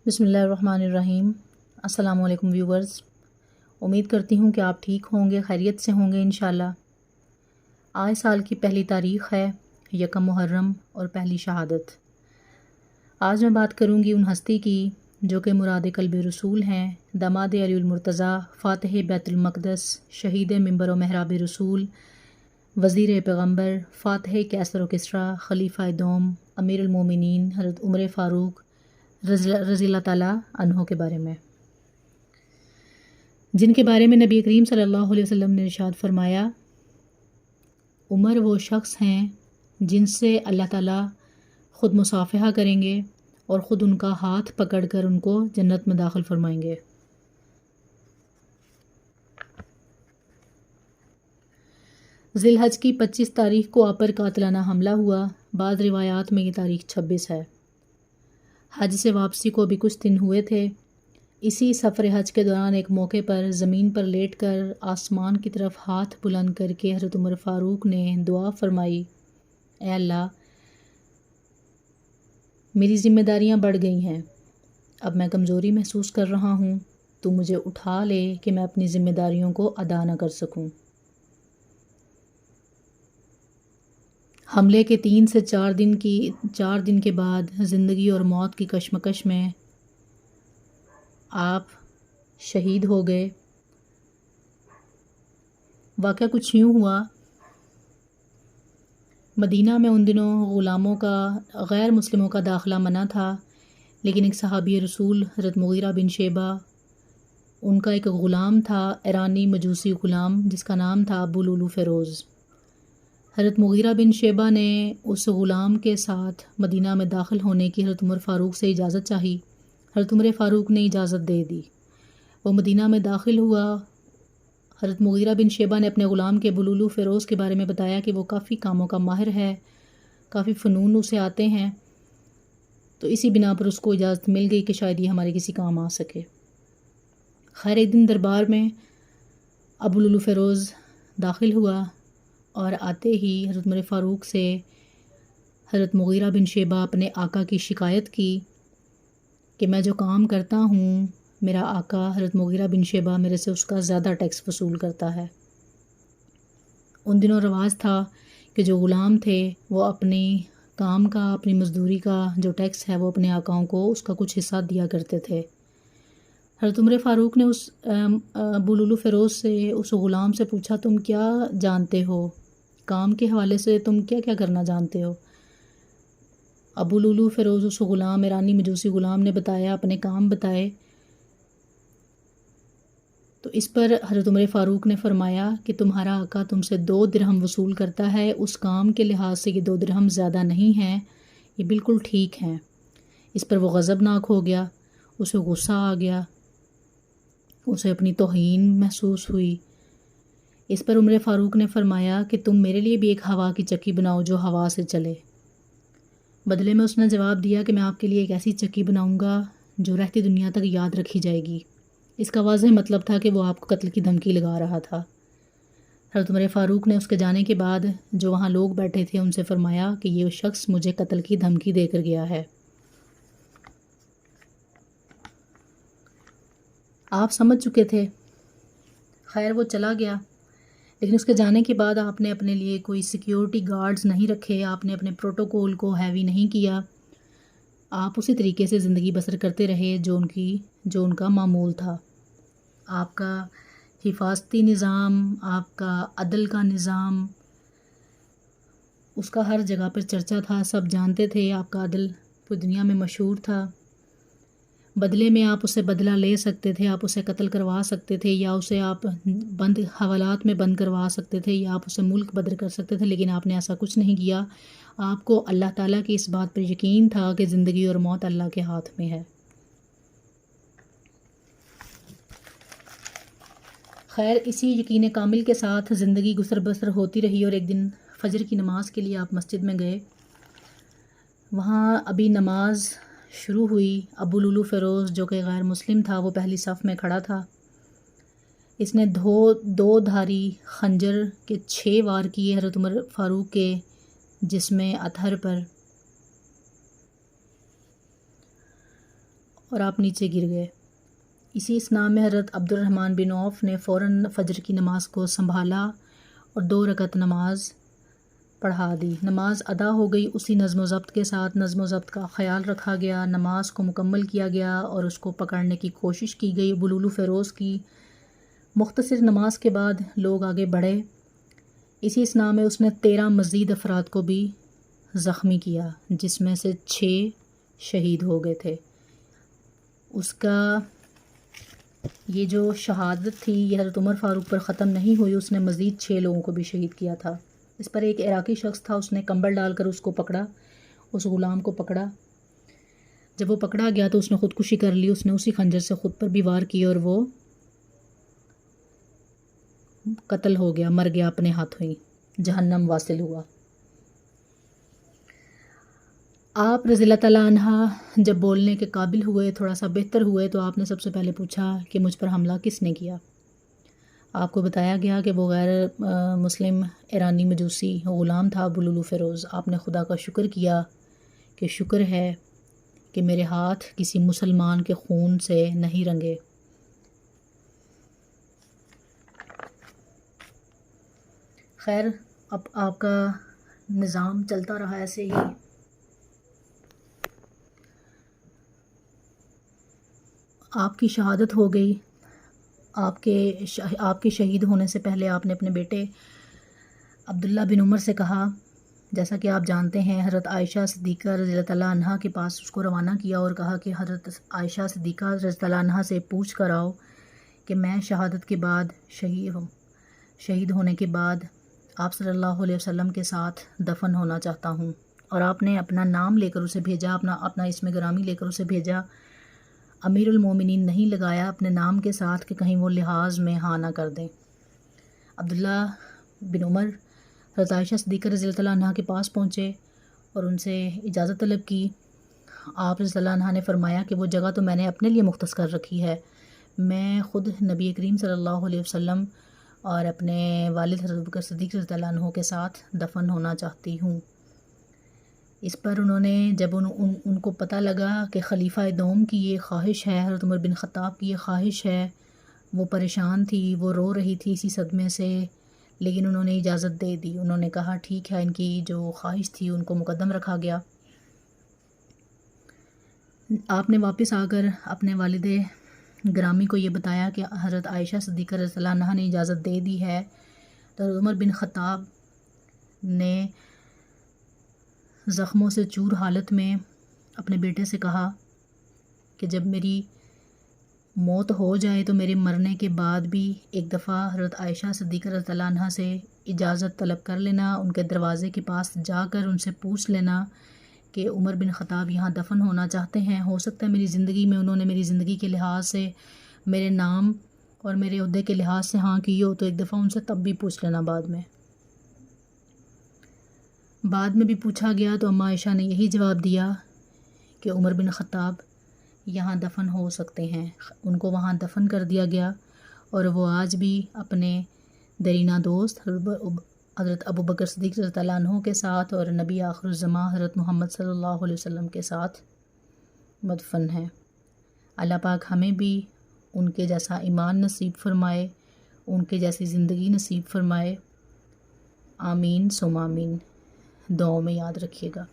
بسم اللہ الرحمن الرحیم۔ السلام علیکم ویورز، امید کرتی ہوں کہ آپ ٹھیک ہوں گے، خیریت سے ہوں گے انشاءاللہ۔ آج سال کی پہلی تاریخ ہے یکم محرم اور پہلی شہادت۔ آج میں بات کروں گی ان ہستی کی جو کہ مراد قلب رسول ہیں، داماد علی المرتضیٰ، فاتح بیت المقدس، شہید منبر و محراب رسول، وزیر پیغمبر، فاتح کیسر و کسریٰ، خلیفہ دوم، امیر المومنین حضرت عمر فاروق رضی اللہ تعالیٰ عنہ کے بارے میں، جن کے بارے میں نبی کریم صلی اللہ علیہ وسلم نے ارشاد فرمایا، عمر وہ شخص ہیں جن سے اللہ تعالیٰ خود مصافحہ کریں گے اور خود ان کا ہاتھ پکڑ کر ان کو جنت میں داخل فرمائیں گے۔ ذی الحج کی 25 تاریخ کو آپ پر قاتلانہ حملہ ہوا، بعض روایات میں یہ تاریخ 26 ہے۔ حج سے واپسی کو بھی کچھ دن ہوئے تھے۔ اسی سفر حج کے دوران ایک موقع پر زمین پر لیٹ کر آسمان کی طرف ہاتھ بلند کر کے حضرت عمر فاروق نے دعا فرمائی، اے اللہ، میری ذمہ داریاں بڑھ گئی ہیں، اب میں کمزوری محسوس کر رہا ہوں، تو مجھے اٹھا لے کہ میں اپنی ذمہ داریوں کو ادا نہ کر سکوں۔ حملے کے 3 سے 4 دن کے بعد زندگی اور موت کی کشمکش میں آپ شہید ہو گئے۔ واقعہ کچھ یوں ہوا، مدینہ میں ان دنوں غلاموں کا، غیر مسلموں کا داخلہ منع تھا، لیکن ایک صحابی رسول حضرت مغیرہ بن شیبہ، ان کا ایک غلام تھا، ایرانی مجوسی غلام جس کا نام تھا ابو لولو فیروز۔ حضرت مغیرہ بن شیبہ نے اس غلام کے ساتھ مدینہ میں داخل ہونے کی حضرت عمر فاروق سے اجازت چاہی۔ حضرت عمر فاروق نے اجازت دے دی، وہ مدینہ میں داخل ہوا۔ حضرت مغیرہ بن شیبہ نے اپنے غلام کے ابو لولو فیروز کے بارے میں بتایا کہ وہ کافی کاموں کا ماہر ہے، کافی فنون اسے آتے ہیں، تو اسی بنا پر اس کو اجازت مل گئی کہ شاید یہ ہمارے کسی کام آ سکے۔ خیر، ایک دن دربار میں ابو لولو فیروز داخل ہوا اور آتے ہی حضرت عمر فاروق سے حضرت مغیرہ بن شیبہ اپنے آقا کی شکایت کی کہ میں جو کام کرتا ہوں، میرا آقا حضرت مغیرہ بن شیبہ میرے سے اس کا زیادہ ٹیکس وصول کرتا ہے۔ ان دنوں رواج تھا کہ جو غلام تھے وہ اپنی کام کا، اپنی مزدوری کا جو ٹیکس ہے وہ اپنے آقاؤں کو اس کا کچھ حصہ دیا کرتے تھے۔ حضرت عمر فاروق نے اس ابو لولو فیروز سے، اس غلام سے پوچھا، تم کیا جانتے ہو کام کے حوالے سے، تم کیا کیا کرنا جانتے ہو؟ ابو لولو فیروز، اس غلام، ایرانی مجوسی غلام نے بتایا، اپنے کام بتائے۔ تو اس پر حضرت عمر فاروق نے فرمایا کہ تمہارا آقا تم سے 2 درہم وصول کرتا ہے، اس کام کے لحاظ سے یہ 2 درہم زیادہ نہیں ہیں، یہ بالکل ٹھیک ہیں۔ اس پر وہ غضبناک ہو گیا، اسے غصہ آ گیا، اسے اپنی توہین محسوس ہوئی۔ اس پر عمر فاروق نے فرمایا کہ تم میرے لیے بھی ایک ہوا کی چکی بناؤ جو ہوا سے چلے۔ بدلے میں اس نے جواب دیا کہ میں آپ کے لیے ایک ایسی چکی بناؤں گا جو رہتی دنیا تک یاد رکھی جائے گی۔ اس کا واضح مطلب تھا کہ وہ آپ کو قتل کی دھمکی لگا رہا تھا۔ حضرت عمر فاروق نے اس کے جانے کے بعد جو وہاں لوگ بیٹھے تھے ان سے فرمایا کہ یہ شخص مجھے قتل کی دھمکی دے کر گیا ہے۔ آپ سمجھ چکے تھے۔ خیر، وہ چلا گیا، لیکن اس کے جانے کے بعد آپ نے اپنے لیے کوئی سیکیورٹی گارڈز نہیں رکھے، آپ نے اپنے پروٹوکول کو ہیوی نہیں کیا، آپ اسی طریقے سے زندگی بسر کرتے رہے جو ان کا معمول تھا۔ آپ کا حفاظتی نظام، آپ کا عدل کا نظام، اس کا ہر جگہ پر چرچا تھا، سب جانتے تھے، آپ کا عدل پوری دنیا میں مشہور تھا۔ بدلے میں آپ اسے بدلہ لے سکتے تھے، آپ اسے قتل کروا سکتے تھے، یا اسے آپ بند حوالات میں بند کروا سکتے تھے، یا آپ اسے ملک بدر کر سکتے تھے، لیکن آپ نے ایسا کچھ نہیں کیا۔ آپ کو اللہ تعالیٰ کی اس بات پر یقین تھا کہ زندگی اور موت اللہ کے ہاتھ میں ہے۔ خیر، اسی یقین کامل کے ساتھ زندگی گزر بسر ہوتی رہی، اور ایک دن فجر کی نماز کے لیے آپ مسجد میں گئے۔ وہاں ابھی نماز شروع ہوئی، ابو لولو فیروز جو کہ غیر مسلم تھا وہ پہلی صف میں کھڑا تھا۔ اس نے 2 دھاری خنجر کے 6 وار کیے حضرت عمر فاروق کے جسم اطہر پر، اور آپ نیچے گر گئے۔ اسی اثناء میں حضرت عبد الرحمن بن عوف نے فوراً فجر کی نماز کو سنبھالا اور 2 رکعت نماز پڑھا دی۔ نماز ادا ہو گئی۔ اسی نظم و ضبط کے ساتھ نظم و ضبط کا خیال رکھا گیا، نماز کو مکمل کیا گیا اور اس کو پکڑنے کی کوشش کی گئی بلول و فیروز کی۔ مختصر نماز کے بعد لوگ آگے بڑھے۔ اسی اثناء میں اس نے 13 مزید افراد کو بھی زخمی کیا، جس میں سے 6 شہید ہو گئے تھے۔ اس کا یہ جو شہادت تھی یہ حضرت عمر فاروق پر ختم نہیں ہوئی، اس نے مزید 6 لوگوں کو بھی شہید کیا تھا۔ اس پر ایک عراقی شخص تھا، اس نے کمبل ڈال کر اس کو پکڑا، اس غلام کو پکڑا۔ جب وہ پکڑا گیا تو اس نے خودکشی کر لی، اس نے اسی خنجر سے خود پر بھی وار کی اور وہ قتل ہو گیا، مر گیا اپنے ہاتھوں ہی، جہنم واصل ہوا۔ آپ رضی اللہ تعالیٰ عنہ جب بولنے کے قابل ہوئے، تھوڑا سا بہتر ہوئے، تو آپ نے سب سے پہلے پوچھا کہ مجھ پر حملہ کس نے کیا؟ آپ کو بتایا گیا کہ وہ غیر مسلم ایرانی مجوسی غلام تھا بلول فیروز۔ آپ نے خدا کا شکر کیا کہ شکر ہے کہ میرے ہاتھ کسی مسلمان کے خون سے نہیں رنگے۔ خیر، اب آپ کا نظام چلتا رہا ایسے ہی۔ آپ کی شہادت ہو گئی۔ آپ کے شہید ہونے سے پہلے آپ نے اپنے بیٹے عبداللہ بن عمر سے کہا، جیسا کہ آپ جانتے ہیں، حضرت عائشہ صدیقہ رضی اللہ تعالیٰ عنہ کے پاس اس کو روانہ کیا اور کہا کہ حضرت عائشہ صدیقہ رضی اللہ تعالیٰ عنہ سے پوچھ کر آؤ کہ میں شہادت کے بعد شہید ہونے کے بعد آپ صلی اللہ علیہ وسلم کے ساتھ دفن ہونا چاہتا ہوں۔ اور آپ نے اپنا نام لے کر اسے بھیجا، اپنا اسم گرامی لے کر اسے بھیجا۔ امیر المومنین نہیں لگایا اپنے نام کے ساتھ کہ کہیں وہ لحاظ میں ہاں نہ کر دیں۔ عبداللہ بن عمر حضرت عائشہ صدیقہ رضی اللہ تعالیٰ عنہ کے پاس پہنچے اور ان سے اجازت طلب کی۔ آپ رضی اللہ عنہ نے فرمایا کہ وہ جگہ تو میں نے اپنے لیے مختص کر رکھی ہے، میں خود نبی کریم صلی اللہ علیہ وسلم اور اپنے والد حضرت بکر صدیق رضی اللہ عنہ کے ساتھ دفن ہونا چاہتی ہوں۔ اس پر انہوں نے جب ان کو پتہ لگا کہ خلیفہ دوم کی یہ خواہش ہے، حضرت عمر بن خطاب کی یہ خواہش ہے، وہ پریشان تھی، وہ رو رہی تھی اسی صدمے سے، لیکن انہوں نے اجازت دے دی۔ انہوں نے کہا ٹھیک ہے، ان کی جو خواہش تھی ان کو مقدم رکھا گیا۔ آپ نے واپس آ کر اپنے والد گرامی کو یہ بتایا کہ حضرت عائشہ صدیقہ رضی اللہ عنہا نے اجازت دے دی ہے۔ تو عمر بن خطاب نے زخموں سے چور حالت میں اپنے بیٹے سے کہا کہ جب میری موت ہو جائے تو میرے مرنے کے بعد بھی ایک دفعہ حضرت عائشہ صدیقہ رضی اللہ عنہا سے اجازت طلب کر لینا، ان کے دروازے کے پاس جا کر ان سے پوچھ لینا کہ عمر بن خطاب یہاں دفن ہونا چاہتے ہیں، ہو سکتا ہے میری زندگی میں انہوں نے میری زندگی کے لحاظ سے، میرے نام اور میرے عہدے کے لحاظ سے ہاں کی ہو، تو ایک دفعہ ان سے تب بھی پوچھ لینا۔ بعد میں بھی پوچھا گیا تو اماں عائشہ نے یہی جواب دیا کہ عمر بن خطاب یہاں دفن ہو سکتے ہیں۔ ان کو وہاں دفن کر دیا گیا اور وہ آج بھی اپنے دیرینہ دوست حضرت ابو بکر صدیق رضی اللہ عنہ کے ساتھ اور نبی آخر الزماں حضرت محمد صلی اللہ علیہ وسلم کے ساتھ مدفن ہیں۔ اللہ پاک ہمیں بھی ان کے جیسا ایمان نصیب فرمائے، ان کے جیسی زندگی نصیب فرمائے۔ آمین ثم آمین۔ دعاؤں میں یاد رکھیے گا۔